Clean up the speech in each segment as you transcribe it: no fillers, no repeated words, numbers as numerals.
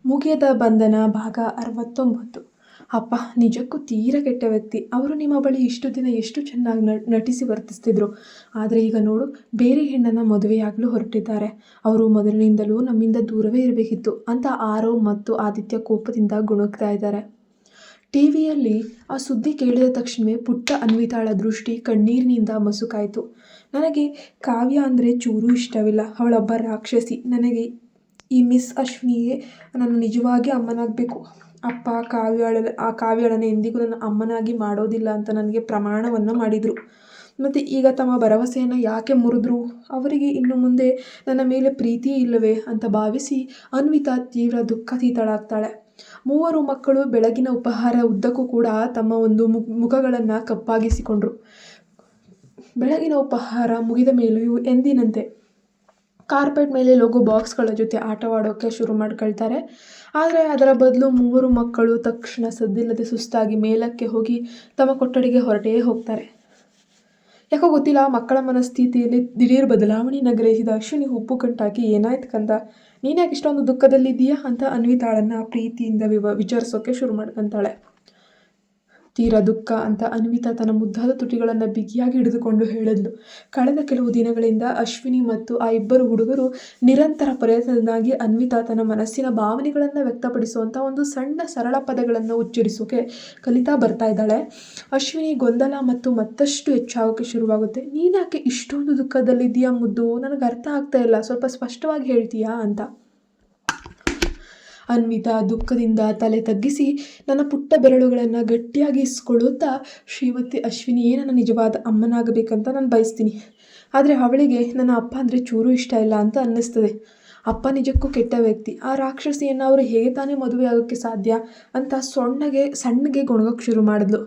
ಮುಗಿಯದ ಬಂಧನ ಭಾಗ 69. ಅಪ್ಪ ನಿಜಕ್ಕೂ ತೀರ ಕೆಟ್ಟ ವ್ಯಕ್ತಿ. ಅವರು ನಿಮ್ಮ ಬಳಿ ಇಷ್ಟು ದಿನ ಎಷ್ಟು ಚೆನ್ನಾಗಿ ನಟಿಸಿ ವರ್ತಿಸ್ತಿದ್ರು. ಆದರೆ ಈಗ ನೋಡು, ಬೇರೆ ಹೆಣ್ಣನ್ನು ಮದುವೆಯಾಗಲು ಹೊರಟಿದ್ದಾರೆ. ಅವರು ಮೊದಲಿನಿಂದಲೂ ನಮ್ಮಿಂದ ದೂರವೇ ಇರಬೇಕಿತ್ತು ಅಂತ ಆರವ್ ಮತ್ತು ಆದಿತ್ಯ ಕೋಪದಿಂದ ಗುಣುಗ್ತಾ ಇದ್ದಾರೆ. ಟಿವಿಯಲ್ಲಿ ಆ ಸುದ್ದಿ ಕೇಳಿದ ತಕ್ಷಣವೇ ಪುಟ್ಟ ಅನ್ವಿತಾಳ ದೃಷ್ಟಿ ಕಣ್ಣೀರಿನಿಂದ ಮಸುಕಾಯಿತು. ನನಗೆ ಕಾವ್ಯ ಅಂದರೆ ಚೂರೂ ಇಷ್ಟವಿಲ್ಲ. ಅವಳೊಬ್ಬ ರಾಕ್ಷಸಿ. ನನಗೆ ಈ ಮಿಸ್ ಅಶ್ವಿನಿಯೇ ನನ್ನ ನಿಜವಾಗಿ ಅಮ್ಮನಾಗಬೇಕು. ಅಪ್ಪ ಕಾವ್ಯಳನ್ನು ಎಂದಿಗೂ ನನ್ನ ಅಮ್ಮನಾಗಿ ಮಾಡೋದಿಲ್ಲ ಅಂತ ನನಗೆ ಪ್ರಮಾಣವನ್ನು ಮಾಡಿದರು. ಮತ್ತು ಈಗ ತಮ್ಮ ಭರವಸೆಯನ್ನು ಯಾಕೆ ಮುರಿದ್ರು? ಅವರಿಗೆ ಇನ್ನು ಮುಂದೆ ನನ್ನ ಮೇಲೆ ಪ್ರೀತಿಯೇ ಇಲ್ಲವೇ ಅಂತ ಭಾವಿಸಿ ಅನ್ವಿತಾ ತೀವ್ರ ದುಃಖಾತೀತಳಾಗ್ತಾಳೆ. ಮೂವರು ಮಕ್ಕಳು ಬೆಳಗಿನ ಉಪಹಾರ ಉದ್ದಕ್ಕೂ ಕೂಡ ತಮ್ಮ ಒಂದು ಮುಖಗಳನ್ನು ಕಪ್ಪಾಗಿಸಿಕೊಂಡ್ರು. ಬೆಳಗಿನ ಉಪಹಾರ ಮುಗಿದ ಮೇಲೆಯೂ ಎಂದಿನಂತೆ ಕಾರ್ಪೆಟ್ ಮೇಲೆ ಲೋಗೋ ಬಾಕ್ಸ್ಗಳ ಜೊತೆ ಆಟವಾಡೋಕ್ಕೆ ಶುರು ಮಾಡ್ಕೊಳ್ತಾರೆ. ಆದರೆ ಅದರ ಬದಲು ಮೂವರು ಮಕ್ಕಳು ತಕ್ಷಣ ಸದ್ದಿಲ್ಲದೆ ಸುಸ್ತಾಗಿ ಮೇಲಕ್ಕೆ ಹೋಗಿ ತಮ್ಮ ಕೊಠಡಿಗೆ ಹೊರಟೇ ಹೋಗ್ತಾರೆ. ಯಾಕೋ ಗೊತ್ತಿಲ್ಲ, ಮಕ್ಕಳ ಮನಸ್ಥಿತಿಯಲ್ಲಿ ದಿಢೀರ್ ಬದಲಾವಣೆಯನ್ನು ಗ್ರಹಿಸಿದ ಅಶ್ವಿನಿ ಉಪ್ಪು ಕಂಟಾಕಿ, ಏನಾಯ್ತು ಕಂದ, ನೀನ್ಯಾಕೆ ಇಷ್ಟೊಂದು ದುಃಖದಲ್ಲಿದ್ದೀಯಾ ಅಂತ ಅನ್ವಿತಾಳನ್ನು ಪ್ರೀತಿಯಿಂದ ವಿಚಾರಿಸೋಕ್ಕೆ ಶುರು ಮಾಡ್ಕೊತಾಳೆ. ತೀರಾ ದುಃಖ ಅಂತ ಅನ್ವಿತಾ ತನ್ನ ಮುದ್ದಾದ ತುಟಿಗಳನ್ನು ಬಿಗಿಯಾಗಿ ಹಿಡಿದುಕೊಂಡು ಹೇಳಿದ್ಲು. ಕಳೆದ ಕೆಲವು ದಿನಗಳಿಂದ ಅಶ್ವಿನಿ ಮತ್ತು ಆ ಇಬ್ಬರು ಹುಡುಗರು ನಿರಂತರ ಪ್ರಯತ್ನದಿಂದಾಗಿ ಅನ್ವಿತಾ ತನ್ನ ಮನಸ್ಸಿನ ಭಾವನೆಗಳನ್ನು ವ್ಯಕ್ತಪಡಿಸುವಂಥ ಒಂದು ಸಣ್ಣ ಸರಳ ಪದಗಳನ್ನು ಉಚ್ಚರಿಸೋಕೆ ಕಲಿತಾ ಬರ್ತಾ ಇದ್ದಾಳೆ. ಅಶ್ವಿನಿ ಗೊಂದಲ ಮತ್ತು ಮತ್ತಷ್ಟು ಹೆಚ್ಚಾಗೋಕ್ಕೆ ಶುರುವಾಗುತ್ತೆ. ನೀನ್ಯಾಕೆ ಇಷ್ಟೊಂದು ದುಃಖದಲ್ಲಿದ್ದೀಯಾ ಮುದ್ದು? ನನಗೆ ಅರ್ಥ ಆಗ್ತಾ ಇಲ್ಲ, ಸ್ವಲ್ಪ ಸ್ಪಷ್ಟವಾಗಿ ಹೇಳ್ತೀಯಾ ಅಂತ. ಅನ್ವಿತಾ ದುಃಖದಿಂದ ತಲೆ ತಗ್ಗಿಸಿ ನನ್ನ ಪುಟ್ಟ ಬೆರಳುಗಳನ್ನು ಗಟ್ಟಿಯಾಗಿ ಇಸ್ಕೊಳ್ಳುತ್ತಾ, ಶ್ರೀಮತಿ ಅಶ್ವಿನಿಯೇ ನನ್ನ ನಿಜವಾದ ಅಮ್ಮನಾಗಬೇಕಂತ ನಾನು ಬಯಸ್ತೀನಿ. ಆದರೆ ಅವಳಿಗೆ ನನ್ನ ಅಪ್ಪ ಅಂದರೆ ಚೂರು ಇಷ್ಟ ಇಲ್ಲ ಅಂತ ಅನ್ನಿಸ್ತದೆ. ಅಪ್ಪ ನಿಜಕ್ಕೂ ಕೆಟ್ಟ ವ್ಯಕ್ತಿ. ಆ ರಾಕ್ಷಸಿಯನ್ನು ಅವರು ಹೇಗೆ ತಾನೇ ಮದುವೆ ಆಗೋಕ್ಕೆ ಸಾಧ್ಯ ಅಂತ ಸಣ್ಣಗೆ ಗೊಣಗೋಕ್ಕೆ ಶುರು ಮಾಡಿದ್ಲು.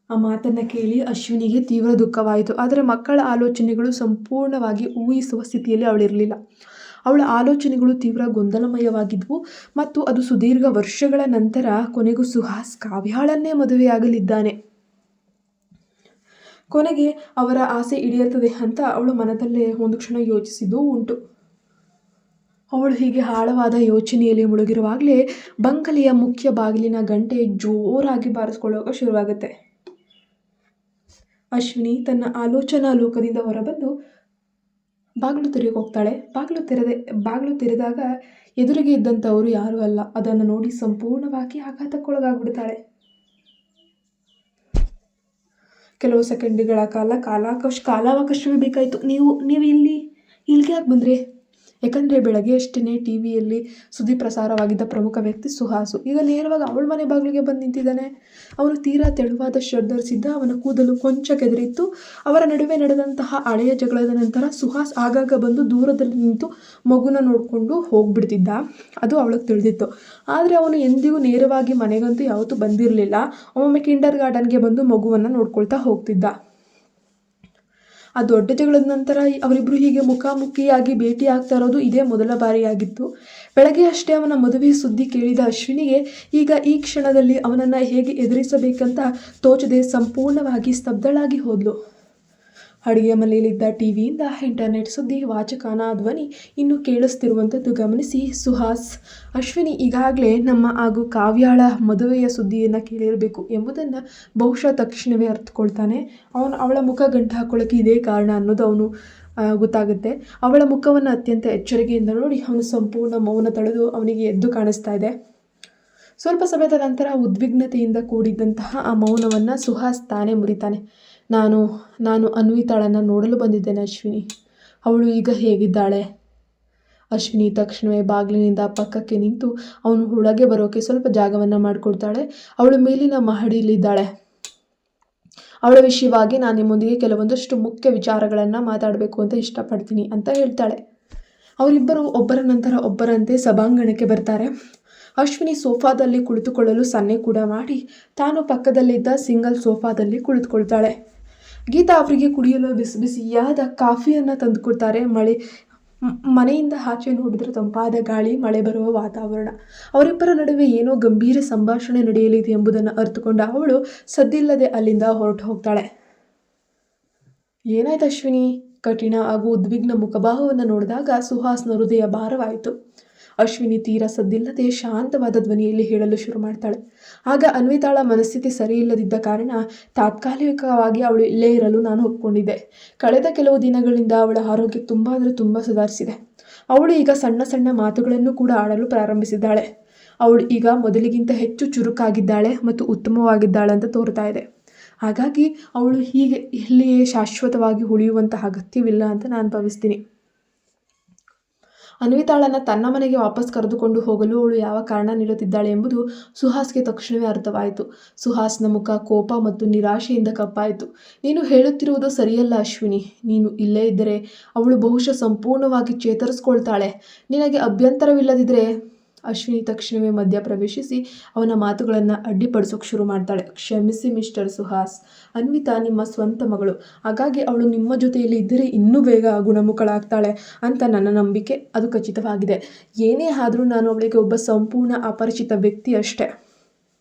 ಆ ಮಾತನ್ನು ಕೇಳಿ ಅಶ್ವಿನಿಗೆ ತೀವ್ರ ದುಃಖವಾಯಿತು. ಆದರೆ ಮಕ್ಕಳ ಆಲೋಚನೆಗಳು ಸಂಪೂರ್ಣವಾಗಿ ಊಹಿಸುವ ಸ್ಥಿತಿಯಲ್ಲಿ ಅವಳಿರಲಿಲ್ಲ. ಅವಳ ಆಲೋಚನೆಗಳು ತೀವ್ರ ಗೊಂದಲಮಯವಾಗಿದ್ವು. ಮತ್ತು ಅದು ಸುದೀರ್ಘ ವರ್ಷಗಳ ನಂತರ ಕೊನೆಗೂ ಸುಹಾಸ್ ಕಾವ್ಯಾಳನ್ನೇ ಮದುವೆಯಾಗಲಿದ್ದಾನೆ. ಕೊನೆಗೆ ಅವರ ಆಸೆ ಈಡೇರ್ತದೆ ಅಂತ ಅವಳು ಮನದಲ್ಲೇ ಒಂದು ಕ್ಷಣ ಯೋಚಿಸಿದ್ದೂ ಉಂಟು. ಅವಳು ಹೀಗೆ ಆಳವಾದ ಯೋಚನೆಯಲ್ಲಿ ಮುಳುಗಿರುವಾಗಲೇ ಬಂಗಲೆಯ ಮುಖ್ಯ ಬಾಗಿಲಿನ ಗಂಟೆ ಜೋರಾಗಿ ಬಾರಿಸ್ಕೊಳ್ಳೋಕೆ ಶುರುವಾಗುತ್ತೆ. ಅಶ್ವಿನಿ ತನ್ನ ಆಲೋಚನಾ ಲೋಕದಿಂದ ಹೊರಬಂದು ಬಾಗಿಲು ತೆರೆಯೋಕೆ ಹೋಗ್ತಾಳೆ. ಬಾಗಿಲು ತೆರೆದಾಗ ಎದುರಿಗೆ ಇದ್ದಂಥವರು ಯಾರೂ ಅಲ್ಲ. ಅದನ್ನು ನೋಡಿ ಸಂಪೂರ್ಣವಾಗಿ ಆಘಾತಕ್ಕೊಳಗಾಗ್ಬಿಡ್ತಾಳೆ. ಕೆಲವು ಸೆಕೆಂಡ್ಗಳ ಕಾಲಾವಕಾಶವೇ ಬೇಕಾಯಿತು. ನೀವು ಇಲ್ಲಿಗೆ ಯಾಕೆ ಬಂದರೆ? ಯಾಕಂದರೆ ಬೆಳಗ್ಗೆ ಅಷ್ಟೇ ಟಿವಿಯಲ್ಲಿ ಸುದ್ದಿ ಪ್ರಸಾರವಾಗಿದ್ದ ಪ್ರಮುಖ ವ್ಯಕ್ತಿ ಸುಹಾಸು ಈಗ ನೇರವಾಗಿ ಅವಳ ಮನೆ ಬಾಗಿಲಿಗೆ ಬಂದು ನಿಂತಿದ್ದಾನೆ. ಅವನು ತೀರಾ ತೆಳುವಾದ ಶರ್ಟ್ ಧರಿಸಿದ್ದ. ಅವನ ಕೂದಲು ಕೊಂಚ ಕೆದರಿತ್ತು. ಅವರ ನಡುವೆ ನಡೆದಂತಹ ಹಳೆಯ ಜಗಳದ ನಂತರ ಸುಹಾಸ್ ಆಗಾಗ ಬಂದು ದೂರದಲ್ಲಿ ನಿಂತು ಮಗುನ ನೋಡಿಕೊಂಡು ಹೋಗ್ಬಿಡ್ತಿದ್ದ. ಅದು ಅವಳಿಗೆ ತಿಳಿದಿತ್ತು. ಆದರೆ ಅವನು ಎಂದಿಗೂ ನೇರವಾಗಿ ಮನೆಗಂತೂ ಯಾವತ್ತೂ ಬಂದಿರಲಿಲ್ಲ. ಒಮ್ಮೊಮ್ಮೆ ಕಿಂಡರ್ ಗಾರ್ಡನ್ಗೆ ಬಂದು ಮಗುವನ್ನು ನೋಡ್ಕೊಳ್ತಾ ಹೋಗ್ತಿದ್ದ. ಆ ದೊಡ್ಡ ಜಗಳದ ನಂತರ ಅವರಿಬ್ಬರು ಹೀಗೆ ಮುಖಾಮುಖಿಯಾಗಿ ಭೇಟಿ ಆಗ್ತಾ ಇರೋದು ಇದೇ ಮೊದಲ ಬಾರಿಯಾಗಿತ್ತು. ಬೆಳಗ್ಗೆ ಅಷ್ಟೇ ಅವನ ಮದುವೆ ಸುದ್ದಿ ಕೇಳಿದ ಅಶ್ವಿನಿಗೆ ಈಗ ಈ ಕ್ಷಣದಲ್ಲಿ ಅವನನ್ನು ಹೇಗೆ ಎದುರಿಸಬೇಕಂತ ತೋಚದೆ ಸಂಪೂರ್ಣವಾಗಿ ಸ್ತಬ್ಧಳಾಗಿ ಹೋದ್ಲು. ಅಡುಗೆ ಮನೆಯಲ್ಲಿದ್ದ ಟಿವಿಯಿಂದ ಇಂಟರ್ನೆಟ್ ಸುದ್ದಿ ವಾಚಕನ ಧ್ವನಿ ಇನ್ನು ಕೇಳಿಸ್ತಿರುವಂಥದ್ದು ಗಮನಿಸಿ ಸುಹಾಸ್, ಅಶ್ವಿನಿ ಈಗಾಗಲೇ ನಮ್ಮ ಹಾಗೂ ಕಾವ್ಯಾಳ ಮದುವೆಯ ಸುದ್ದಿಯನ್ನು ಕೇಳಿರಬೇಕು ಎಂಬುದನ್ನು ಬಹುಶಃ ತಕ್ಷಣವೇ ಅರ್ಥಕೊಳ್ತಾನೆ. ಅವಳ ಮುಖ ಗಂಟು ಹಾಕೊಳ್ಳೋಕ್ಕೆ ಇದೇ ಕಾರಣ ಅನ್ನೋದು ಅವನು ಗೊತ್ತಾಗುತ್ತೆ. ಅವಳ ಮುಖವನ್ನು ಅತ್ಯಂತ ಎಚ್ಚರಿಕೆಯಿಂದ ನೋಡಿ ಅವನು ಸಂಪೂರ್ಣ ಮೌನ ತಳೆದು ಅವನಿಗೆ ಎದ್ದು ಕಾಣಿಸ್ತಾ ಇದೆ. ಸ್ವಲ್ಪ ಸಮಯದ ನಂತರ ಉದ್ವಿಗ್ನತೆಯಿಂದ ಕೂಡಿದ್ದಂತಹ ಆ ಮೌನವನ್ನು ಸುಹಾಸ್ ತಾನೇ ಮುರಿತಾನೆ. ನಾನು ಅನ್ವಿತಾಳನ್ನು ನೋಡಲು ಬಂದಿದ್ದೇನೆ ಅಶ್ವಿನಿ. ಅವಳು ಈಗ ಹೇಗಿದ್ದಾಳೆ? ಅಶ್ವಿನಿ ತಕ್ಷಣವೇ ಬಾಗಿಲಿನಿಂದ ಪಕ್ಕಕ್ಕೆ ನಿಂತು ಅವನು ಒಳಗೆ ಬರೋಕ್ಕೆ ಸ್ವಲ್ಪ ಜಾಗವನ್ನು ಮಾಡಿಕೊಡ್ತಾಳೆ. ಅವಳು ಮೇಲಿನ ಮಹಡಿಯಲ್ಲಿದ್ದಾಳೆ. ಅವಳ ವಿಷಯವಾಗಿ ನಾನು ನಿಮ್ಮೊಂದಿಗೆ ಕೆಲವೊಂದಷ್ಟು ಮುಖ್ಯ ವಿಚಾರಗಳನ್ನು ಮಾತಾಡಬೇಕು ಅಂತ ಇಷ್ಟಪಡ್ತೀನಿ ಅಂತ ಹೇಳ್ತಾಳೆ. ಅವರಿಬ್ಬರು ಒಬ್ಬರ ನಂತರ ಒಬ್ಬರಂತೆ ಸಭಾಂಗಣಕ್ಕೆ ಬರ್ತಾರೆ. ಅಶ್ವಿನಿ ಸೋಫಾದಲ್ಲಿ ಕುಳಿತುಕೊಳ್ಳಲು ಸನ್ನೆ ಕೂಡ ಮಾಡಿ ತಾನು ಪಕ್ಕದಲ್ಲಿದ್ದ ಸಿಂಗಲ್ ಸೋಫಾದಲ್ಲಿ ಕುಳಿತುಕೊಳ್ತಾಳೆ. ಗೀತಾ ಅವರಿಗೆ ಕುಡಿಯಲು ಬಿಸಿ ಬಿಸಿಯಾದ ಕಾಫಿಯನ್ನು ತಂದುಕೊಡ್ತಾರೆ. ಮನೆಯಿಂದ ಆಚೆ ನೋಡಿದ್ರೆ ತಂಪಾದ ಗಾಳಿ, ಮಳೆ ಬರುವ ವಾತಾವರಣ. ಅವರಿಬ್ಬರ ನಡುವೆ ಏನೋ ಗಂಭೀರ ಸಂಭಾಷಣೆ ನಡೆಯಲಿದೆ ಎಂಬುದನ್ನು ಅರ್ಥಕೊಂಡ ಅವಳು ಸದ್ದಿಲ್ಲದೆ ಅಲ್ಲಿಂದ ಹೊರಟು ಹೋಗ್ತಾಳೆ. ಏನಾಯ್ತು ಅಶ್ವಿನಿ? ಕಠಿಣ ಹಾಗೂ ಉದ್ವಿಗ್ನ ಮುಖಭಾವವನ್ನು ನೋಡಿದಾಗ ಸುಹಾಸ್ನ ಹೃದಯ ಭಾರವಾಯಿತು. ಅಶ್ವಿನಿ ತೀರಾ ಸದ್ದಿಲ್ಲದೆ ಶಾಂತವಾದ ಧ್ವನಿಯಲ್ಲಿ ಹೇಳಲು ಶುರು ಮಾಡ್ತಾಳೆ. ಆಗ ಅನ್ವಿತಾಳ ಮನಸ್ಥಿತಿ ಸರಿ ಇಲ್ಲದಿದ್ದ ಕಾರಣ ತಾತ್ಕಾಲಿಕವಾಗಿ ಅವಳು ಇಲ್ಲೇ ಇರಲು ನಾನು ಒಪ್ಕೊಂಡಿದ್ದೆ. ಕಳೆದ ಕೆಲವು ದಿನಗಳಿಂದ ಅವಳ ಆರೋಗ್ಯ ತುಂಬ ಅಂದರೆ ತುಂಬ ಸುಧಾರಿಸಿದೆ. ಅವಳು ಈಗ ಸಣ್ಣ ಸಣ್ಣ ಮಾತುಗಳನ್ನು ಕೂಡ ಆಡಲು ಪ್ರಾರಂಭಿಸಿದ್ದಾಳೆ. ಅವಳು ಈಗ ಮೊದಲಿಗಿಂತ ಹೆಚ್ಚು ಚುರುಕಾಗಿದ್ದಾಳೆ ಮತ್ತು ಉತ್ತಮವಾಗಿದ್ದಾಳೆ ಅಂತ ತೋರ್ತಾ ಇದೆ. ಹಾಗಾಗಿ ಅವಳು ಹೀಗೆ ಇಲ್ಲಿಯೇ ಶಾಶ್ವತವಾಗಿ ಉಳಿಯುವಂತಹ ಅಗತ್ಯವಿಲ್ಲ ಅಂತ ನಾನು ಭಾವಿಸ್ತೀನಿ. ಅನ್ವಿತಾಳನ್ನು ತನ್ನ ಮನೆಗೆ ವಾಪಸ್ ಕರೆದುಕೊಂಡು ಹೋಗಲು ಅವಳು ಯಾವ ಕಾರಣ ನೀಡುತ್ತಿದ್ದಾಳೆ ಎಂಬುದು ಸುಹಾಸ್ಗೆ ತಕ್ಷಣವೇ ಅರ್ಥವಾಯಿತು. ಸುಹಾಸ್ನ ಮುಖ ಕೋಪ ಮತ್ತು ನಿರಾಶೆಯಿಂದ ಕಪ್ಪಾಯಿತು. ನೀನು ಹೇಳುತ್ತಿರುವುದು ಸರಿಯಲ್ಲ ಅಶ್ವಿನಿ. ನೀನು ಇಲ್ಲೇ ಇದ್ದರೆ ಅವಳು ಬಹುಶಃ ಸಂಪೂರ್ಣವಾಗಿ ಚೇತರಿಸ್ಕೊಳ್ತಾಳೆ. ನಿನಗೆ ಅಭ್ಯಂತರವಿಲ್ಲದಿದ್ದರೆ ಅಶ್ವಿನಿ ತಕ್ಷಣವೇ ಮಧ್ಯ ಪ್ರವೇಶಿಸಿ ಅವನ ಮಾತುಗಳನ್ನು ಅಡ್ಡಿಪಡಿಸೋಕೆ ಶುರು ಮಾಡ್ತಾಳೆ. ಕ್ಷಮಿಸಿ ಮಿಸ್ಟರ್ ಸುಹಾಸ್, ಅನ್ವಿತಾ ನಿಮ್ಮ ಸ್ವಂತ ಮಗಳು. ಹಾಗಾಗಿ ಅವಳು ನಿಮ್ಮ ಜೊತೆಯಲ್ಲಿ ಇದ್ದರೆ ಇನ್ನೂ ಬೇಗ ಗುಣಮುಖಳಾಗ್ತಾಳೆ ಅಂತ ನನ್ನ ನಂಬಿಕೆ. ಅದು ಖಚಿತವಾಗಿದೆ. ಏನೇ ಆದರೂ ನಾನು ಅವಳಿಗೆ ಒಬ್ಬ ಸಂಪೂರ್ಣ ಅಪರಿಚಿತ ವ್ಯಕ್ತಿ ಅಷ್ಟೇ.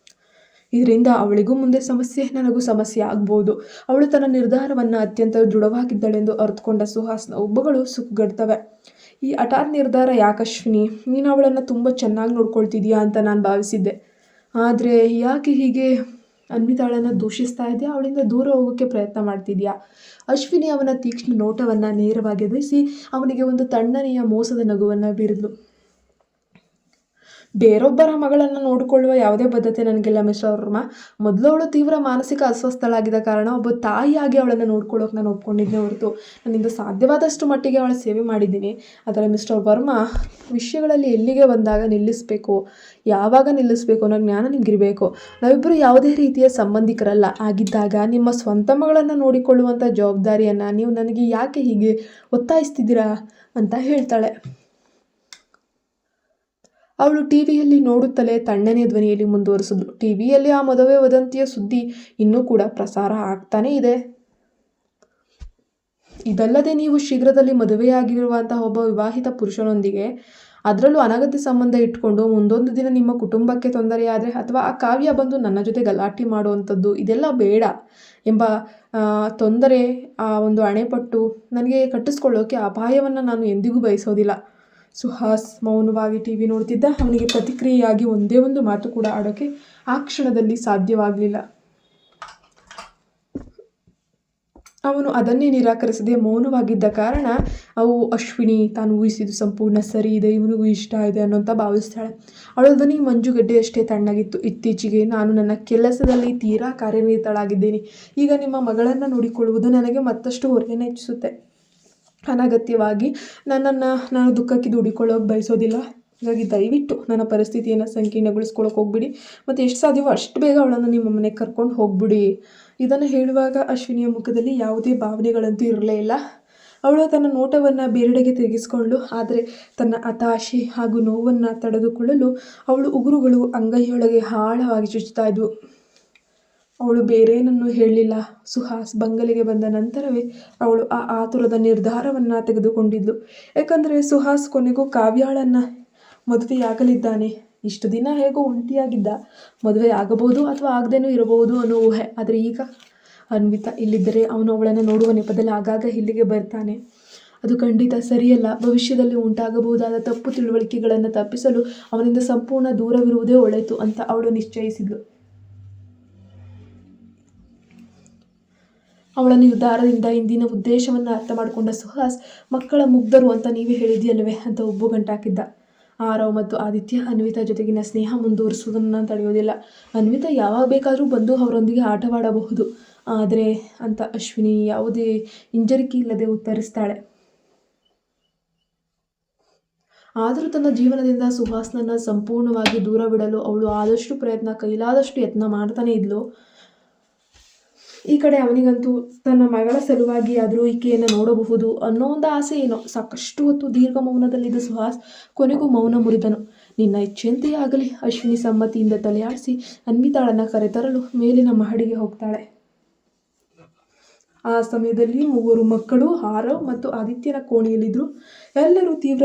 ಇದರಿಂದ ಅವಳಿಗೂ ಮುಂದೆ ಸಮಸ್ಯೆ, ನನಗೂ ಸಮಸ್ಯೆ ಆಗ್ಬೋದು. ಅವಳು ತನ್ನ ನಿರ್ಧಾರವನ್ನು ಅತ್ಯಂತ ದೃಢವಾಗಿದ್ದಳೆಂದು ಅರ್ಥಕೊಂಡ ಸುಹಾಸ್ನ ಒಬ್ಬಗಳು ಸುಖಗಡ್ತವೆ. ಈ ಹಠಾತ್ ನಿರ್ಧಾರ ಯಾಕಶ್ವಿನಿ? ನೀನು ಅವಳನ್ನು ತುಂಬ ಚೆನ್ನಾಗಿ ನೋಡ್ಕೊಳ್ತಿದ್ಯಾ ಅಂತ ನಾನು ಭಾವಿಸಿದ್ದೆ. ಆದರೆ ಯಾಕೆ ಹೀಗೆ ಅನ್ವಿತಾಳನ್ನು ದೂಷಿಸ್ತಾ ಇದೆಯಾ? ಅವಳಿಂದ ದೂರ ಹೋಗೋಕ್ಕೆ ಪ್ರಯತ್ನ ಮಾಡ್ತಿದ್ಯಾ? ಅಶ್ವಿನಿ ಅವನ ತೀಕ್ಷ್ಣ ನೋಟವನ್ನು ನೇರವಾಗಿ ಎದುರಿಸಿ ಅವನಿಗೆ ಒಂದು ತಣ್ಣನೆಯ ಮೋಸದ ನಗುವನ್ನು ಬೀರಿದ್ಲು. ಬೇರೊಬ್ಬರ ಮಗಳನ್ನು ನೋಡಿಕೊಳ್ಳುವ ಯಾವುದೇ ಬದ್ಧತೆ ನನಗಿಲ್ಲ ಮಿಸ್ಟರ್ ವರ್ಮಾ. ಮೊದಲು ಅವಳು ತೀವ್ರ ಮಾನಸಿಕ ಅಸ್ವಸ್ಥಳಾಗಿದ್ದ ಕಾರಣ ಒಬ್ಬ ತಾಯಿಯಾಗಿ ಅವಳನ್ನು ನೋಡ್ಕೊಳ್ಳೋಕೆ ನಾನು ಒಪ್ಕೊಂಡಿದ್ದೆ ಹೊರತು ನನ್ನಿಂದ ಸಾಧ್ಯವಾದಷ್ಟು ಮಟ್ಟಿಗೆ ಅವಳ ಸೇವೆ ಮಾಡಿದ್ದೀನಿ. ಆದರೆ ಮಿಸ್ಟರ್ ವರ್ಮಾ, ವಿಷಯಗಳಲ್ಲಿ ಎಲ್ಲಿಗೆ ಬಂದಾಗ ನಿಲ್ಲಿಸಬೇಕು, ಯಾವಾಗ ನಿಲ್ಲಿಸಬೇಕು ಅನ್ನೋ ಜ್ಞಾನ ನಿಮಗಿರಬೇಕು. ನಾವಿಬ್ಬರು ಯಾವುದೇ ರೀತಿಯ ಸಂಬಂಧಿಕರಲ್ಲ. ಆಗಿದ್ದಾಗ ನಿಮ್ಮ ಸ್ವಂತ ಮಗಳನ್ನು ನೋಡಿಕೊಳ್ಳುವಂಥ ಜವಾಬ್ದಾರಿಯನ್ನು ನೀವು ನನಗೆ ಯಾಕೆ ಹೀಗೆ ಒತ್ತಾಯಿಸ್ತಿದ್ದೀರಾ ಅಂತ ಹೇಳ್ತಾಳೆ. ಅವಳು ಟಿವಿಯಲ್ಲಿ ನೋಡುತ್ತಲೇ ತಣ್ಣನೆಯ ಧ್ವನಿಯಲ್ಲಿ ಮುಂದುವರಿಸಿದ್ಳು. ಟಿವಿಯಲ್ಲಿ ಆ ಮದುವೆ ವದಂತಿಯ ಸುದ್ದಿ ಇನ್ನೂ ಕೂಡ ಪ್ರಸಾರ ಆಗ್ತಾನೇ ಇದೆ. ಇದಲ್ಲದೆ ನೀವು ಶೀಘ್ರದಲ್ಲಿ ಮದುವೆಯಾಗಿರುವಂತಹ ಒಬ್ಬ ವಿವಾಹಿತ ಪುರುಷನೊಂದಿಗೆ, ಅದರಲ್ಲೂ ಅನಗತ್ಯ ಸಂಬಂಧ ಇಟ್ಕೊಂಡು ಮುಂದೊಂದು ದಿನ ನಿಮ್ಮ ಕುಟುಂಬಕ್ಕೆ ತೊಂದರೆಯಾದರೆ ಅಥವಾ ಆ ಕಾವ್ಯ ಬಂದು ನನ್ನ ಜೊತೆ ಗಲಾಟೆ ಮಾಡುವಂಥದ್ದು, ಇದೆಲ್ಲ ಬೇಡ ಎಂಬ ತೊಂದರೆ, ಆ ಒಂದು ಅಣೆಪಟ್ಟು ನನಗೆ ಕಟ್ಟಿಸ್ಕೊಳ್ಳೋಕೆ ಅಪಾಯವನ್ನು ನಾನು ಎಂದಿಗೂ ಬಯಸೋದಿಲ್ಲ. ಸುಹಾಸ್ ಮೌನವಾಗಿ ಟಿವಿ ನೋಡ್ತಿದ್ದ. ಅವನಿಗೆ ಪ್ರತಿಕ್ರಿಯೆಯಾಗಿ ಒಂದೇ ಒಂದು ಮಾತು ಕೂಡ ಆಡೋಕ್ಕೆ ಆ ಕ್ಷಣದಲ್ಲಿ ಸಾಧ್ಯವಾಗಲಿಲ್ಲ. ಅವನು ಅದನ್ನೇ ನಿರಾಕರಿಸದೆ ಮೌನವಾಗಿದ್ದ ಕಾರಣ ಅವು ಅಶ್ವಿನಿ ತಾನು ಊಹಿಸಿದ್ದು ಸಂಪೂರ್ಣ ಸರಿ ಇದೆ, ಇವನಿಗೂ ಇಷ್ಟ ಇದೆ ಅನ್ನೋಂಥ ಭಾವಿಸ್ತಾಳೆ. ಅವಳ ಧ್ವನಿ ಮಂಜುಗಡ್ಡೆಯಷ್ಟೇ ತಣ್ಣಗಿತ್ತು. ಇತ್ತೀಚೆಗೆ ನಾನು ನನ್ನ ಕೆಲಸದಲ್ಲಿ ತೀರಾ ಕಾರ್ಯನಿರತಳಾಗಿದ್ದೇನೆ. ಈಗ ನಿಮ್ಮ ಮಗಳನ್ನು ನೋಡಿಕೊಳ್ಳುವುದು ನನಗೆ ಮತ್ತಷ್ಟು ಹೊರೆಯನ್ನು ಹೆಚ್ಚಿಸುತ್ತೆ. ಅನಗತ್ಯವಾಗಿ ನನ್ನನ್ನು ನಾನು ದುಃಖಕ್ಕೆ ದೂಡಿಕೊಳ್ಳೋಕೆ ಬಯಸೋದಿಲ್ಲ. ಹಾಗಾಗಿ ದಯವಿಟ್ಟು ನನ್ನ ಪರಿಸ್ಥಿತಿಯನ್ನು ಸಂಕೀರ್ಣಗೊಳಿಸ್ಕೊಳ್ಳೋಕೆ ಹೋಗ್ಬಿಡಿ ಮತ್ತು ಎಷ್ಟು ಸಾಧ್ಯವೋ ಅಷ್ಟು ಬೇಗ ಅವಳನ್ನು ನಿಮ್ಮ ಮನೆಗೆ ಕರ್ಕೊಂಡು ಹೋಗ್ಬಿಡಿ. ಇದನ್ನು ಹೇಳುವಾಗ ಅಶ್ವಿನಿಯ ಮುಖದಲ್ಲಿ ಯಾವುದೇ ಭಾವನೆಗಳಂತೂ ಇರಲೇ ಇಲ್ಲ. ಅವಳು ತನ್ನ ನೋಟವನ್ನು ಬೇರೆಡೆಗೆ ತಿರುಗಿಸಿಕೊಂಡು, ಆದರೆ ತನ್ನ ಹತಾಶೆ ಹಾಗೂ ನೋವನ್ನು ತಡೆದುಕೊಳ್ಳಲು ಅವಳು ಉಗುರುಗಳು ಅಂಗೈಯೊಳಗೆ ಆಳವಾಗಿ ಚುಚ್ಚುತ್ತಾ ಇದ್ವು. ಅವಳು ಬೇರೇನನ್ನೂ ಹೇಳಲಿಲ್ಲ. ಸುಹಾಸ್ ಬಂಗಲೆಗೆ ಬಂದ ನಂತರವೇ ಅವಳು ಆ ಆತುರದ ನಿರ್ಧಾರವನ್ನು ತೆಗೆದುಕೊಂಡಿದ್ಲು. ಯಾಕಂದರೆ ಸುಹಾಸ್ ಕೊನೆಗೂ ಕಾವ್ಯಾಳನ್ನು ಮದುವೆಯಾಗಲಿದ್ದಾನೆ. ಇಷ್ಟು ದಿನ ಹೇಗೋ ಒಂಟಿಯಾಗಿದ್ದ, ಮದುವೆ ಆಗಬಹುದು ಅಥವಾ ಆಗದೇನೂ ಇರಬಹುದು ಅನ್ನೋ ಊಹೆ. ಆದರೆ ಈಗ ಅನ್ವಿತಾ ಇಲ್ಲಿದ್ದರೆ ಅವನು ಅವಳನ್ನು ನೋಡುವ ನೆಪದಲ್ಲಿ ಆಗಾಗ ಇಲ್ಲಿಗೆ ಬರ್ತಾನೆ. ಅದು ಖಂಡಿತ ಸರಿಯಲ್ಲ. ಭವಿಷ್ಯದಲ್ಲಿ ಉಂಟಾಗಬಹುದಾದ ತಪ್ಪು ತಿಳುವಳಿಕೆಗಳನ್ನು ತಪ್ಪಿಸಲು ಅವನಿಂದ ಸಂಪೂರ್ಣ ದೂರವಿರುವುದೇ ಒಳ್ಳೆಯದು ಅಂತ ಅವಳು ನಿಶ್ಚಯಿಸಿದ್ಳು. ಅವಳ ನಿರ್ಧಾರದಿಂದ ಇಂದಿನ ಉದ್ದೇಶವನ್ನು ಅರ್ಥ ಮಾಡಿಕೊಂಡ ಸುಹಾಸ್, ಮಕ್ಕಳ ಮುಗ್ಧರು ಅಂತ ನೀವೇ ಹೇಳಿದೆಯಲ್ವೇ ಅಂತ ಒಬ್ಬು ಗಂಟಾಕಿದ್ದ. ಆರವ್ ಮತ್ತು ಆದಿತ್ಯ ಅನ್ವಿತಾ ಜೊತೆಗಿನ ಸ್ನೇಹ ಮುಂದುವರಿಸುವುದನ್ನು ತಡೆಯೋದಿಲ್ಲ. ಅನ್ವಿತಾ ಯಾವಾಗ ಬೇಕಾದರೂ ಬಂದು ಅವರೊಂದಿಗೆ ಆಟವಾಡಬಹುದು ಆದರೆ ಅಂತ ಅಶ್ವಿನಿ ಯಾವುದೇ ಹಿಂಜರಿಕೆ ಇಲ್ಲದೆ ಉತ್ತರಿಸ್ತಾಳೆ. ಆದರೂ ತನ್ನ ಜೀವನದಿಂದ ಸುಹಾಸ್ನನ್ನು ಸಂಪೂರ್ಣವಾಗಿ ದೂರವಿಡಲು ಅವಳು ಆದಷ್ಟು ಪ್ರಯತ್ನ, ಕೈಲಾದಷ್ಟು ಯತ್ನ ಮಾಡ್ತಾನೆ ಇದ್ಲು. ಈ ಕಡೆ ಅವನಿಗಂತೂ ತನ್ನ ಮಗಳ ಸಲುವಾಗಿ ಆದರೂ ಈಕೆಯನ್ನು ನೋಡಬಹುದು ಅನ್ನೋ ಒಂದು ಆಸೆ ಏನೋ. ಸಾಕಷ್ಟು ಹೊತ್ತು ದೀರ್ಘ ಮೌನದಲ್ಲಿದ್ದ ಸುಹಾಸ್ ಕೊನೆಗೂ ಮೌನ ಮುರಿದನು. ನಿನ್ನ ಇಚ್ಛೆಯಂತೆಯೇ ಆಗಲಿ. ಅಶ್ವಿನಿ ಸಮ್ಮತಿಯಿಂದ ತಲೆಯಾಡಿಸಿ ಅನ್ವಿತಾಳನ್ನು ಕರೆತರಲು ಮೇಲಿನ ಮಹಡಿಗೆ ಹೋಗ್ತಾಳೆ. ಆ ಸಮಯದಲ್ಲಿ 3 ಮಕ್ಕಳು ಆರವ್ ಮತ್ತು ಆದಿತ್ಯನ ಕೋಣೆಯಲ್ಲಿದ್ದರು. ಎಲ್ಲರೂ ತೀವ್ರ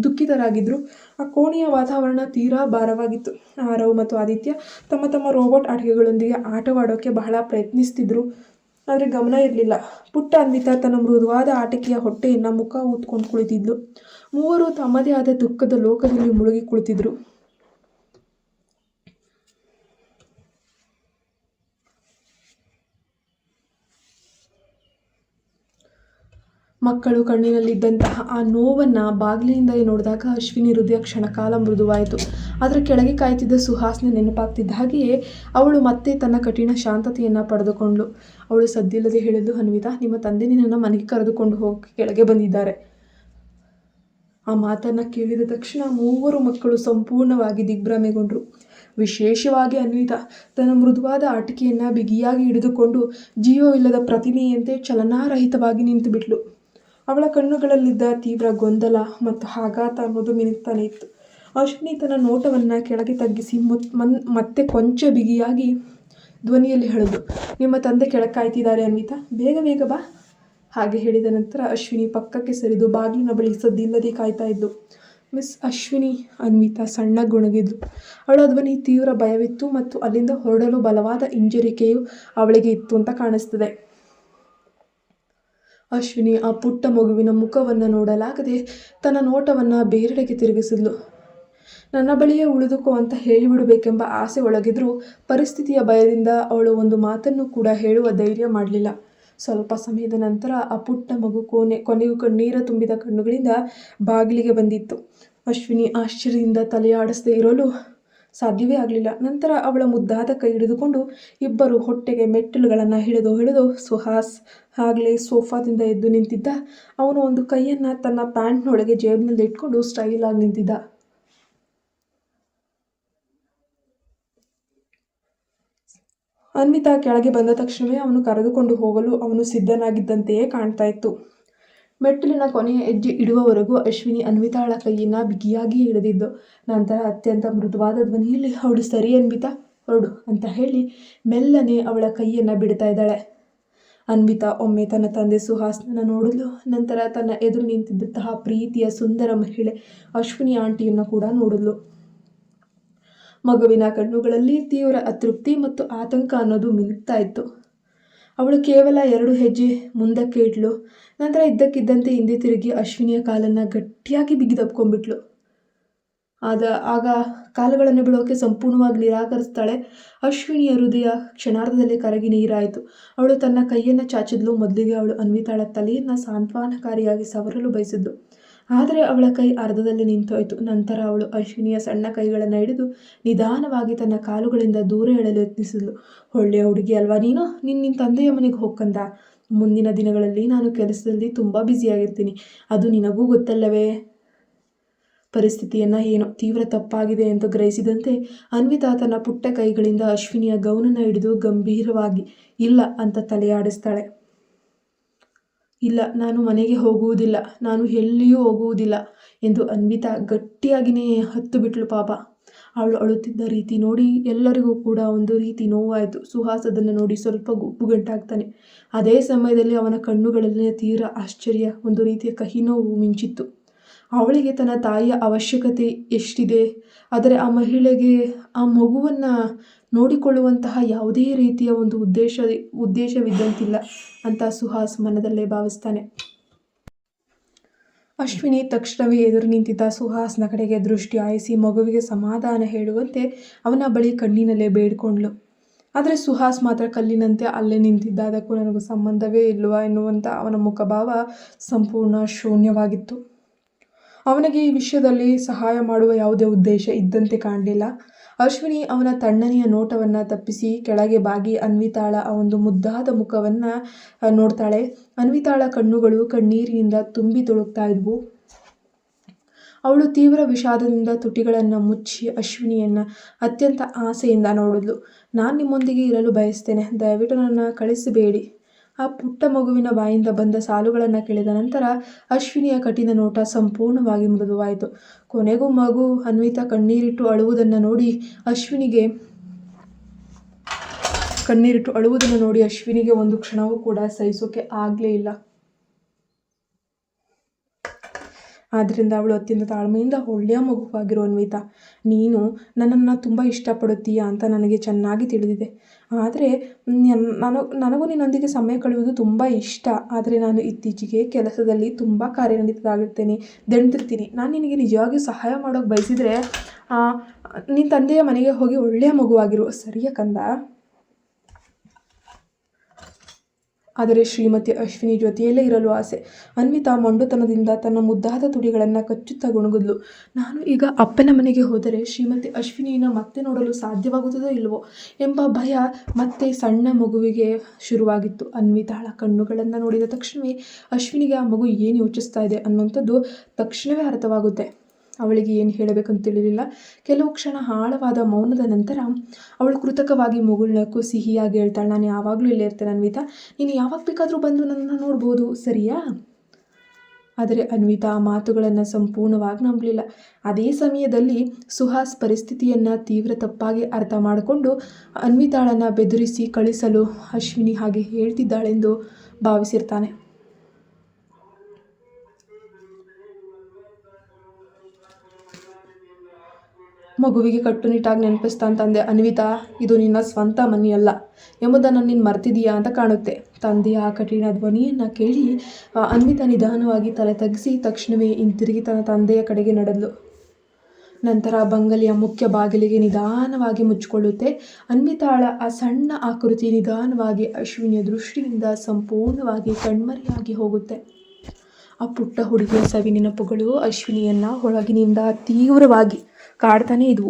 ದುಃಖಿತರಾಗಿದ್ದರು. ಆ ಕೋಣೆಯ ವಾತಾವರಣ ತೀರಾ ಭಾರವಾಗಿತ್ತು. ಆರವ್ ಮತ್ತು ಆದಿತ್ಯ ತಮ್ಮ ತಮ್ಮ ರೋಬೋಟ್ ಆಟಿಕೆಗಳೊಂದಿಗೆ ಆಟವಾಡೋಕ್ಕೆ ಬಹಳ ಪ್ರಯತ್ನಿಸ್ತಿದ್ರು. ಆದರೆ ಗಮನ ಇರಲಿಲ್ಲ. ಪುಟ್ಟ ಅನ್ವಿತಾ ತನ್ನ ಮೃದುವಾದ ಆಟಿಕೆಯ ಹೊಟ್ಟೆಯನ್ನು ಮುಖ ಊದ್ಕೊಂಡು ಕುಳಿತಿದ್ಲು. ಮೂವರು ತಮ್ಮದೇ ಆದ ದುಃಖದ ಲೋಕದಲ್ಲಿ ಮುಳುಗಿ ಕುಳಿತಿದ್ರು. ಮಕ್ಕಳು ಕಣ್ಣಿನಲ್ಲಿದ್ದಂತಹ ಆ ನೋವನ್ನು ಬಾಗಿಲಿನಿಂದ ನೋಡಿದಾಗ ಅಶ್ವಿನಿ ಹೃದಯ ಕ್ಷಣಕಾಲ ಮೃದುವಾಯಿತು. ಅದರ ಕೆಳಗೆ ಕಾಯ್ತಿದ್ದ ಸುಹಾಸ್ನ ನೆನಪಾಗ್ತಿದ್ದ ಹಾಗೆಯೇ ಅವಳು ಮತ್ತೆ ತನ್ನ ಕಠಿಣ ಶಾಂತತೆಯನ್ನು ಪಡೆದುಕೊಂಡ್ಳು. ಅವಳು ಸದ್ದಿಲ್ಲದೆ ಹೇಳಿದ್ಲು, ಅನ್ವಿತಾ, ನಿಮ್ಮ ತಂದೆ ನಿನ್ನನ್ನು ಮನೆಗೆ ಕರೆದುಕೊಂಡು ಹೋಗಿ ಕೆಳಗೆ ಬಂದಿದ್ದಾರೆ. ಆ ಮಾತನ್ನು ಕೇಳಿದ ತಕ್ಷಣ ಮೂವರು ಮಕ್ಕಳು ಸಂಪೂರ್ಣವಾಗಿ ದಿಗ್ಭ್ರಮೆಗೊಂಡರು. ವಿಶೇಷವಾಗಿ ಅನ್ವಿತಾ ತನ್ನ ಮೃದುವಾದ ಆಟಿಕೆಯನ್ನು ಬಿಗಿಯಾಗಿ ಹಿಡಿದುಕೊಂಡು ಜೀವವಿಲ್ಲದ ಪ್ರತಿಮೆಯಂತೆ ಚಲನಾರಹಿತವಾಗಿ ನಿಂತುಬಿಟ್ಲು. ಅವಳ ಕಣ್ಣುಗಳಲ್ಲಿದ್ದ ತೀವ್ರ ಗೊಂದಲ ಮತ್ತು ಆಘಾತ ಅನ್ನೋದು ಮಿನುಗ್ತಾನೆ ಇತ್ತು. ಅಶ್ವಿನಿ ತನ್ನ ನೋಟವನ್ನು ಕೆಳಗೆ ತಗ್ಗಿಸಿ ಮತ್ತೆ ಕೊಂಚ ಬಿಗಿಯಾಗಿ ಧ್ವನಿಯಲ್ಲಿ ಹೇಳಿದ್ಲು, ನಿಮ್ಮ ತಂದೆ ಕೆಳಗೆ ಕಾಯ್ತಿದ್ದಾರೆ ಅನ್ವಿತಾ, ಬೇಗ ಬೇಗ ಬಾ. ಹಾಗೆ ಹೇಳಿದ ನಂತರ ಅಶ್ವಿನಿ ಪಕ್ಕಕ್ಕೆ ಸರಿದು ಬಾಗಿಲಿನ ಬಳಿ ಸದ್ದಿಲ್ಲದೆ ಕಾಯ್ತಾ ಇದ್ಲು. ಮಿಸ್ ಅಶ್ವಿನಿ, ಅನ್ವಿತಾ ಸಣ್ಣ ಗುಣಗಿದ್ಲು. ಅವಳ ಧ್ವನಿ ತೀವ್ರ ಭಯವಿತ್ತು ಮತ್ತು ಅಲ್ಲಿಂದ ಹೊರಡಲು ಬಲವಾದ ಹಿಂಜರಿಕೆಯು ಅವಳಿಗೆ ಇತ್ತು ಅಂತ ಕಾಣಿಸ್ತದೆ. ಅಶ್ವಿನಿ ಆ ಪುಟ್ಟ ಮಗುವಿನ ಮುಖವನ್ನು ನೋಡಲಾಗದೆ ತನ್ನ ನೋಟವನ್ನು ಬೇರೆಡೆಗೆ ತಿರುಗಿಸಿದ್ಲು. ನನ್ನ ಬಳಿಯೇ ಉಳಿದುಕೋ ಅಂತ ಹೇಳಿಬಿಡಬೇಕೆಂಬ ಆಸೆ ಒಳಗಿದ್ರೂ ಪರಿಸ್ಥಿತಿಯ ಭಯದಿಂದ ಅವಳು ಒಂದು ಮಾತನ್ನು ಕೂಡ ಹೇಳುವ ಧೈರ್ಯ ಮಾಡಲಿಲ್ಲ. ಸ್ವಲ್ಪ ಸಮಯದ ನಂತರ ಆ ಪುಟ್ಟ ಮಗು ಕೊನೆಗೂ ಕಣ್ಣೀರ ತುಂಬಿದ ಕಣ್ಣುಗಳಿಂದ ಬಾಗಿಲಿಗೆ ಬಂದಿತ್ತು. ಅಶ್ವಿನಿ ಆಶ್ಚರ್ಯದಿಂದ ತಲೆಯಾಡಿಸದೇ ಇರಲು ಸಾಧ್ಯವೇ ಆಗಲಿಲ್ಲ. ನಂತರ ಅವಳ ಮುದ್ದಾದ ಕೈ ಹಿಡಿದುಕೊಂಡು ಇಬ್ಬರು ಹೊಟ್ಟೆಗೆ ಮೆಟ್ಟಿಲುಗಳನ್ನು ಹಿಡಿದು ಸುಹಾಸ್ ಆಗಲೇ ಸೋಫಾದಿಂದ ಎದ್ದು ನಿಂತಿದ್ದ. ಅವನು ಒಂದು ಕೈಯನ್ನು ತನ್ನ ಪ್ಯಾಂಟ್ನೊಳಗೆ ಜೇಬಿನಲ್ಲಿ ಇಟ್ಕೊಂಡು ಸ್ಟೈಲ್ ಆಗಿ ನಿಂತಿದ್ದ. ಅನ್ವಿತಾ ಕೆಳಗೆ ಬಂದ ತಕ್ಷಣವೇ ಅವನು ಕರೆದುಕೊಂಡು ಹೋಗಲು ಅವನು ಸಿದ್ಧನಾಗಿದ್ದಂತೆಯೇ ಕಾಣ್ತಾ ಇತ್ತು. ಮೆಟ್ಟಿಲಿನ ಕೊನೆಯ ಹೆಜ್ಜೆ ಇಡುವವರೆಗೂ ಅಶ್ವಿನಿ ಅನ್ವಿತಾಳ ಕೈಯನ್ನು ಬಿಗಿಯಾಗಿ ಹಿಡಿದಿದ್ದು. ನಂತರ ಅತ್ಯಂತ ಮೃದುವಾದ ಧ್ವನಿಯಲ್ಲಿ, ಅವಳು ಸರಿ ಅನ್ವಿತಾ, ಹೊರಡು ಅಂತ ಹೇಳಿ ಮೆಲ್ಲನೆ ಅವಳ ಕೈಯನ್ನು ಬಿಡ್ತಾ ಇದ್ದಾಳೆ. ಅನ್ವಿತಾ ಒಮ್ಮೆ ತನ್ನ ತಂದೆ ಸುಹಾಸ್ನನ್ನು ನೋಡಲು, ನಂತರ ತನ್ನ ಎದುರು ನಿಂತಿದ್ದಂತಹ ಪ್ರೀತಿಯ ಸುಂದರ ಮಹಿಳೆ ಅಶ್ವಿನಿ ಆಂಟಿಯನ್ನು ಕೂಡ ನೋಡಲು. ಮಗುವಿನ ಕಣ್ಣುಗಳಲ್ಲಿ ತೀವ್ರ ಅತೃಪ್ತಿ ಮತ್ತು ಆತಂಕ ಅನ್ನೋದು ಮಿನುಗ್ತಾ ಇತ್ತು. ಅವಳು ಕೇವಲ 2 ಹೆಜ್ಜೆ ಮುಂದಕ್ಕೆ ಇಟ್ಲು. ನಂತರ ಇದ್ದಕ್ಕಿದ್ದಂತೆ ಹಿಂದೆ ತಿರುಗಿ ಅಶ್ವಿನಿಯ ಕಾಲನ್ನು ಗಟ್ಟಿಯಾಗಿ ಬಿಗಿದಪ್ಕೊಂಡ್ಬಿಟ್ಲು. ಆಗ ಕಾಲುಗಳನ್ನು ಬಿಡೋಕೆ ಸಂಪೂರ್ಣವಾಗಿ ನಿರಾಕರಿಸ್ತಾಳೆ. ಅಶ್ವಿನಿಯ ಹೃದಯ ಕ್ಷಣಾರ್ಧದಲ್ಲಿ ಕರಗಿ ನೀರಾಯಿತು. ಅವಳು ತನ್ನ ಕೈಯನ್ನು ಚಾಚಿದ್ಲು. ಮೊದಲಿಗೆ ಅವಳು ಅನ್ವಿತಾಳ ತಲೆಯನ್ನು ಸಾಂತ್ವನಕಾರಿಯಾಗಿ ಸವರಲು ಬಯಸಿದ್ಲು. ಆದರೆ ಅವಳ ಕೈ ಅರ್ಧದಲ್ಲಿ ನಿಂತೋಯ್ತು. ನಂತರ ಅವಳು ಅಶ್ವಿನಿಯ ಸಣ್ಣ ಕೈಗಳನ್ನು ಹಿಡಿದು ನಿಧಾನವಾಗಿ ತನ್ನ ಕಾಲುಗಳಿಂದ ದೂರ ಎಳೆಯಲು ಯತ್ನಿಸಿದ್ಲು. ಒಳ್ಳೆಯ ಹುಡುಗಿ ಅಲ್ವಾ ನೀನು, ನಿನ್ನ ತಂದೆಯ ಮನೆಗೆ ಹೋಗ್ಕಂದ. ಮುಂದಿನ ದಿನಗಳಲ್ಲಿ ನಾನು ಕೆಲಸದಲ್ಲಿ ತುಂಬ ಬ್ಯುಸಿಯಾಗಿರ್ತೀನಿ, ಅದು ನಿನಗೂ ಗೊತ್ತಲ್ಲವೇ. ಪರಿಸ್ಥಿತಿಯನ್ನು ಏನೋ ತೀವ್ರ ತಪ್ಪಾಗಿದೆ ಎಂದು ಗ್ರಹಿಸಿದಂತೆ ಅನ್ವಿತಾ ತನ್ನ ಪುಟ್ಟ ಕೈಗಳಿಂದ ಅಶ್ವಿನಿಯ ಗೌನನ್ನು ಹಿಡಿದು ಗಂಭೀರವಾಗಿ ಇಲ್ಲ ಅಂತ ತಲೆಯಾಡಿಸ್ತಾಳೆ. ಇಲ್ಲ, ನಾನು ಮನೆಗೆ ಹೋಗುವುದಿಲ್ಲ, ನಾನು ಎಲ್ಲಿಯೂ ಹೋಗುವುದಿಲ್ಲ ಎಂದು ಅನ್ವಿತಾ ಗಟ್ಟಿಯಾಗಿಯೇ ಹತ್ತು ಬಿಟ್ಲು. ಪಾಪ, ಅವಳು ಅಳುತ್ತಿದ್ದ ರೀತಿ ನೋಡಿ ಎಲ್ಲರಿಗೂ ಕೂಡ ಒಂದು ರೀತಿ ನೋವಾಯಿತು. ಸುಹಾಸ್ ಅದನ್ನು ನೋಡಿ ಸ್ವಲ್ಪ ಗುಪ್ಪುಗಂಟಾಗ್ತಾನೆ. ಅದೇ ಸಮಯದಲ್ಲಿ ಅವನ ಕಣ್ಣುಗಳಲ್ಲಿನ ತೀವ್ರ ಆಶ್ಚರ್ಯ, ಒಂದು ರೀತಿಯ ಕಹಿ ನೋವು ಮಿಂಚಿತ್ತು. ಅವಳಿಗೆ ತನ್ನ ತಾಯಿಯ ಅವಶ್ಯಕತೆ ಎಷ್ಟಿದೆ, ಆದರೆ ಆ ಮಹಿಳೆಗೆ ಆ ಮಗುವನ್ನು ನೋಡಿಕೊಳ್ಳುವಂತಹ ಯಾವುದೇ ರೀತಿಯ ಒಂದು ಉದ್ದೇಶವಿದ್ದಂತಿಲ್ಲ ಅಂತ ಸುಹಾಸ್ ಮನದಲ್ಲೇ ಭಾವಿಸ್ತಾನೆ. ಅಶ್ವಿನಿ ತಕ್ಷಣವೇ ಎದುರು ನಿಂತಿದ್ದ ಸುಹಾಸ್ನ ಕಡೆಗೆ ದೃಷ್ಟಿ ಹಾಯಿಸಿ ಮಗುವಿಗೆ ಸಮಾಧಾನ ಹೇಳುವಂತೆ ಅವನ ಬಳಿ ಕಣ್ಣಿನಲ್ಲೇ ಬೇಡಿಕೊಂಡ್ಳು. ಆದರೆ ಸುಹಾಸ್ ಮಾತ್ರ ಕಲ್ಲಿನಂತೆ ಅಲ್ಲೇ ನಿಂತಿದ್ದ. ಅದಕ್ಕೂ ನನಗೂ ಸಂಬಂಧವೇ ಇಲ್ವಾ ಎನ್ನುವಂಥ ಅವನ ಮುಖಭಾವ ಸಂಪೂರ್ಣ ಶೂನ್ಯವಾಗಿತ್ತು. ಅವನಿಗೆ ಈ ವಿಷಯದಲ್ಲಿ ಸಹಾಯ ಮಾಡುವ ಯಾವುದೇ ಉದ್ದೇಶ ಇದ್ದಂತೆ ಕಾಣಲಿಲ್ಲ. ಅಶ್ವಿನಿ ಅವನ ತಣ್ಣನೆಯ ನೋಟವನ್ನು ತಪ್ಪಿಸಿ ಕೆಳಗೆ ಬಾಗಿ ಅನ್ವಿತಾಳ ಆ ಒಂದು ಮುದ್ದಾದ ಮುಖವನ್ನು ನೋಡ್ತಾಳೆ. ಅನ್ವಿತಾಳ ಕಣ್ಣುಗಳು ಕಣ್ಣೀರಿನಿಂದ ತುಂಬಿ ತುಳುಕ್ತಾ ಇದ್ವು. ಅವಳು ತೀವ್ರ ವಿಷಾದದಿಂದ ತುಟಿಗಳನ್ನು ಮುಚ್ಚಿ ಅಶ್ವಿನಿಯನ್ನು ಅತ್ಯಂತ ಆಸೆಯಿಂದ ನೋಡಿದ್ಲು. ನಾನು ನಿಮ್ಮೊಂದಿಗೆ ಇರಲು ಬಯಸ್ತೇನೆ, ದಯವಿಟ್ಟು ನನ್ನ ಕಳಿಸಬೇಡಿ. ಆ ಪುಟ್ಟ ಮಗುವಿನ ಬಾಯಿಂದ ಬಂದ ಸಾಲುಗಳನ್ನು ಕೇಳಿದ ನಂತರ ಅಶ್ವಿನಿಯ ಕಠಿಣ ನೋಟ ಸಂಪೂರ್ಣವಾಗಿ ಮೃದುವಾಯಿತು. ಕೊನೆಗೂ ಮಗು ಅನ್ವಿತಾ ಕಣ್ಣೀರಿಟ್ಟು ಅಳುವುದನ್ನು ನೋಡಿ ಅಶ್ವಿನಿಗೆ ಒಂದು ಕ್ಷಣವೂ ಕೂಡ ಸಹಿಸೋಕೆ ಆಗಲೇ ಇಲ್ಲ. ಆದ್ದರಿಂದ ಅವಳು ಅತ್ಯಂತ ತಾಳ್ಮೆಯಿಂದ, ಒಳ್ಳೆಯ ಮಗುವಾಗಿರೋ ಅನ್ವಿತಾ, ನೀನು ನನ್ನನ್ನು ತುಂಬ ಇಷ್ಟಪಡುತ್ತೀಯಾ ಅಂತ ನನಗೆ ಚೆನ್ನಾಗಿ ತಿಳಿದಿದೆ. ಆದರೆ ನನಗೂ ನಿನ್ನೊಂದಿಗೆ ಸಮಯ ಕಳೆಯುವುದು ತುಂಬ ಇಷ್ಟ. ಆದರೆ ನಾನು ಇತ್ತೀಚೆಗೆ ಕೆಲಸದಲ್ಲಿ ತುಂಬ ಕಾರ್ಯನಿರತರಾಗಿರ್ತೇನೆ, ದಣಿದಿರ್ತೀನಿ. ನಾನು ನಿನಗೆ ನಿಜವಾಗಿಯೂ ಸಹಾಯ ಮಾಡೋಕ್ಕೆ ಬಯಸಿದರೆ ನಿನ್ನ ತಂದೆಯ ಮನೆಗೆ ಹೋಗಿ ಒಳ್ಳೆಯ ಮಗುವಾಗಿರು, ಸರಿಯಾ ಕಂದ? ಆದರೆ ಶ್ರೀಮತಿ ಅಶ್ವಿನಿ ಜೊತೆಯಲ್ಲೇ ಇರಲು ಆಸೆ. ಅನ್ವಿತಾ ಮೊಂಡುತನದಿಂದ ತನ್ನ ಮುದ್ದಾದ ತುಟಿಗಳನ್ನು ಕಚ್ಚುತ್ತಾ ಗುಣುಗುದ್ಲು. ನಾನು ಈಗ ಅಪ್ಪನ ಮನೆಗೆ ಹೋದರೆ ಶ್ರೀಮತಿ ಅಶ್ವಿನಿಯನ್ನು ಮತ್ತೆ ನೋಡಲು ಸಾಧ್ಯವಾಗುತ್ತದೋ ಇಲ್ಲವೋ ಎಂಬ ಭಯ ಮತ್ತೆ ಸಣ್ಣ ಮಗುವಿಗೆ ಶುರುವಾಗಿತ್ತು. ಅನ್ವಿತಾಳ ಕಣ್ಣುಗಳನ್ನು ನೋಡಿದ ತಕ್ಷಣವೇ ಅಶ್ವಿನಿಗೆ ಆ ಮಗು ಏನು ಯೋಚಿಸ್ತಾ ಇದೆ ಅನ್ನೋಂಥದ್ದು ತಕ್ಷಣವೇ ಅರ್ಥವಾಗುತ್ತೆ. ಅವಳಿಗೆ ಏನು ಹೇಳಬೇಕಂತ ತಿಳಿಲಿಲ್ಲ. ಕೆಲವು ಕ್ಷಣ ಆಳವಾದ ಮೌನದ ನಂತರ ಅವಳು ಕೃತಕವಾಗಿ ಮಗುಳಕ್ಕೂ ಸಿಹಿಯಾಗಿ ಹೇಳ್ತಾಳೆ, ನಾನು ಯಾವಾಗಲೂ ಇಲ್ಲೇ ಇರ್ತೇನೆ ಅನ್ವಿತಾ, ನೀನು ಯಾವಾಗ ಬೇಕಾದರೂ ಬಂದು ನನ್ನನ್ನು ನೋಡ್ಬೋದು, ಸರಿಯಾ? ಆದರೆ ಅನ್ವಿತಾ ಆ ಮಾತುಗಳನ್ನು ಸಂಪೂರ್ಣವಾಗಿ ನಂಬಲಿಲ್ಲ. ಅದೇ ಸಮಯದಲ್ಲಿ ಸುಹಾಸ್ ಪರಿಸ್ಥಿತಿಯನ್ನು ತೀವ್ರ ತಪ್ಪಾಗಿ ಅರ್ಥ ಮಾಡಿಕೊಂಡು ಅನ್ವಿತಾಳನ್ನು ಬೆದರಿಸಿ ಕಳಿಸಲು ಅಶ್ವಿನಿ ಹಾಗೆ ಹೇಳ್ತಿದ್ದಾಳೆಂದು ಭಾವಿಸಿರ್ತಾನೆ. ಮಗುವಿಗೆ ಕಟ್ಟುನಿಟ್ಟಾಗಿ ನೆನಪಿಸ್ತಾನೆ ತಂದೆ, ಅನ್ವಿತಾ, ಇದು ನಿನ್ನ ಸ್ವಂತ ಮನೆಯಲ್ಲ ಎಂಬುದನ್ನು ನೀನು ಮರ್ತಿದೀಯಾ ಅಂತ ಕಾಣುತ್ತೆ. ತಂದೆಯ ಆ ಕಠಿಣ ಧ್ವನಿಯನ್ನು ಕೇಳಿ ಅನ್ವಿತಾ ನಿಧಾನವಾಗಿ ತಲೆ ತಗ್ಗಿಸಿ ತಕ್ಷಣವೇ ಹಿಂತಿರುಗಿ ತನ್ನ ತಂದೆಯ ಕಡೆಗೆ ನಡೆದಳು. ನಂತರ ಬಂಗಲೆಯ ಮುಖ್ಯ ಬಾಗಿಲಿಗೆ ನಿಧಾನವಾಗಿ ಮುಚ್ಚಿಕೊಳ್ಳುತ್ತೆ. ಅನ್ವಿತಾಳ ಆ ಸಣ್ಣ ಆಕೃತಿ ನಿಧಾನವಾಗಿ ಅಶ್ವಿನಿಯ ದೃಷ್ಟಿಯಿಂದ ಸಂಪೂರ್ಣವಾಗಿ ಕಣ್ಮರೆಯಾಗಿ ಹೋಗುತ್ತೆ. ಆ ಪುಟ್ಟ ಹುಡುಗಿಯ ಸವಿ ನೆನಪುಗಳು ಅಶ್ವಿನಿಯನ್ನು ಒಳಗಿನಿಂದ ತೀವ್ರವಾಗಿ ಕಾಡ್ತಾನೆ ಇದ್ವು.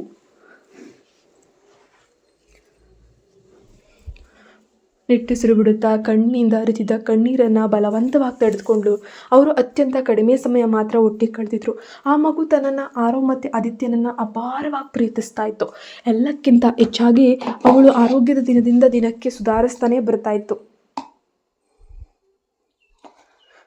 ನಿಟ್ಟುಸಿರು ಬಿಡುತ್ತಾ ಕಣ್ಣಿಂದ ಹರಿತಿದ್ದ ಕಣ್ಣೀರನ್ನು ಬಲವಂತವಾಗಿ ತಡೆದುಕೊಂಡು ಅವರು ಅತ್ಯಂತ ಕಡಿಮೆ ಸಮಯ ಮಾತ್ರ ಒಟ್ಟಿಗೆ ಕಳೆದಿದ್ರು. ಆ ಮಗು ತನ್ನನ್ನು ಆರವ್ ಮತ್ತು ಆದಿತ್ಯನನ್ನು ಅಪಾರವಾಗಿ ಪ್ರೀತಿಸ್ತಾ ಇತ್ತು. ಎಲ್ಲಕ್ಕಿಂತ ಹೆಚ್ಚಾಗಿ ಅವಳು ಆರೋಗ್ಯದ ದಿನದಿಂದ ದಿನಕ್ಕೆ ಸುಧಾರಿಸ್ತಾನೆ ಬರ್ತಾ ಇತ್ತು.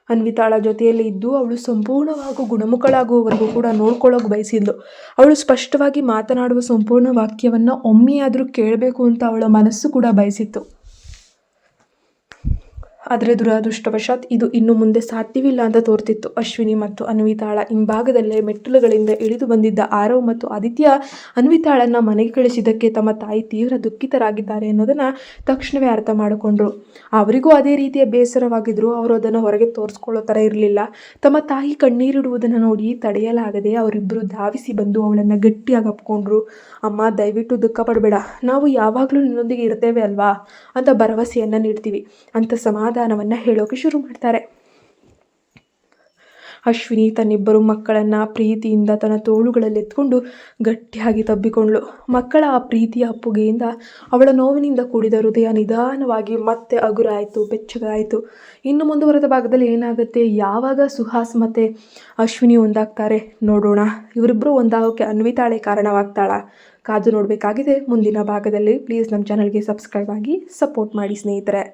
ಅನ್ವಿತಾಳ ಜೊತೆಯಲ್ಲಿ ಇದ್ದು ಅವಳು ಸಂಪೂರ್ಣವಾಗಿ ಗುಣಮುಖಳಾಗುವವರೆಗೂ ಕೂಡ ನೋಡ್ಕೊಳ್ಳೋಕೆ ಬಯಸಿದ್ಲು. ಅವಳು ಸ್ಪಷ್ಟವಾಗಿ ಮಾತನಾಡುವ ಸಂಪೂರ್ಣ ವಾಕ್ಯವನ್ನು ಒಮ್ಮೆಯಾದರೂ ಕೇಳಬೇಕು ಅಂತ ಅವಳ ಮನಸ್ಸು ಕೂಡ ಬಯಸಿತ್ತು. ಆದರೆ ದುರದೃಷ್ಟವಶಾತ್ ಇದು ಇನ್ನು ಮುಂದೆ ಸಾಧ್ಯವಿಲ್ಲ ಅಂತ ತೋರ್ತಿತ್ತು. ಅಶ್ವಿನಿ ಮತ್ತು ಅನ್ವಿತಾಳ ಹಿಂಭಾಗದಲ್ಲೇ ಮೆಟ್ಟಿಲುಗಳಿಂದ ಇಳಿದು ಬಂದಿದ್ದ ಆರವ್ ಮತ್ತು ಆದಿತ್ಯ ಅನ್ವಿತಾಳನ್ನು ಮನೆಗೆ ಕಳಿಸಿದ್ದಕ್ಕೆ ತಮ್ಮ ತಾಯಿ ತೀವ್ರ ದುಃಖಿತರಾಗಿದ್ದಾರೆ ಅನ್ನೋದನ್ನು ತಕ್ಷಣವೇ ಅರ್ಥ ಮಾಡಿಕೊಂಡ್ರು. ಅವರಿಗೂ ಅದೇ ರೀತಿಯ ಬೇಸರವಾಗಿದ್ದರು. ಅವರು ಅದನ್ನು ಹೊರಗೆ ತೋರಿಸ್ಕೊಳ್ಳೋ ಥರ ಇರಲಿಲ್ಲ. ತಮ್ಮ ತಾಯಿ ಕಣ್ಣೀರಿಡುವುದನ್ನು ನೋಡಿ ತಡೆಯಲಾಗದೆ ಅವರಿಬ್ಬರು ಧಾವಿಸಿ ಬಂದು ಅವಳನ್ನು ಗಟ್ಟಿಯಾಗಿ ಅಪ್ಕೊಂಡ್ರು. ಅಮ್ಮ, ದಯವಿಟ್ಟು ದುಃಖ ಪಡಬೇಡ, ನಾವು ಯಾವಾಗಲೂ ನಿನ್ನೊಂದಿಗೆ ಇರ್ತೇವೆ ಅಲ್ವಾ ಅಂತ ಭರವಸೆಯನ್ನು ನೀಡ್ತೀವಿ ಅಂತ ಸಮಾಧಾನವನ್ನು ಹೇಳೋಕೆ ಶುರು ಮಾಡ್ತಾರೆ. ಅಶ್ವಿನಿ ತನ್ನಿಬ್ಬರು ಮಕ್ಕಳನ್ನು ಪ್ರೀತಿಯಿಂದ ತನ್ನ ತೋಳುಗಳಲ್ಲಿ ಎತ್ಕೊಂಡು ಗಟ್ಟಿಯಾಗಿ ತಬ್ಬಿಕೊಂಡ್ಳು. ಮಕ್ಕಳ ಆ ಪ್ರೀತಿಯ ಅಪ್ಪುಗೆಯಿಂದ ಅವಳ ನೋವಿನಿಂದ ಕೂಡಿದ ಹೃದಯ ನಿಧಾನವಾಗಿ ಮತ್ತೆ ಹಗುರಾಯಿತು, ಬೆಚ್ಚಗಾಯಿತು. ಇನ್ನು ಮುಂದುವರೆದ ಭಾಗದಲ್ಲಿ ಏನಾಗುತ್ತೆ, ಯಾವಾಗ ಸುಹಾಸ್ ಮತ್ತು ಅಶ್ವಿನಿ ಒಂದಾಗ್ತಾರೆ ನೋಡೋಣ. ಇವರಿಬ್ಬರು ಒಂದಾಗೋಕ್ಕೆ ಅನ್ವಿತಾಳೆ ಕಾರಣವಾಗ್ತಾಳ? ಕಾದು ನೋಡಬೇಕಾಗಿದೆ ಮುಂದಿನ ಭಾಗದಲ್ಲಿ. ಪ್ಲೀಸ್ ನಮ್ಮ ಚಾನಲ್ಗೆ ಸಬ್ಸ್ಕ್ರೈಬ್ ಆಗಿ ಸಪೋರ್ಟ್ ಮಾಡಿ ಸ್ನೇಹಿತರೆ.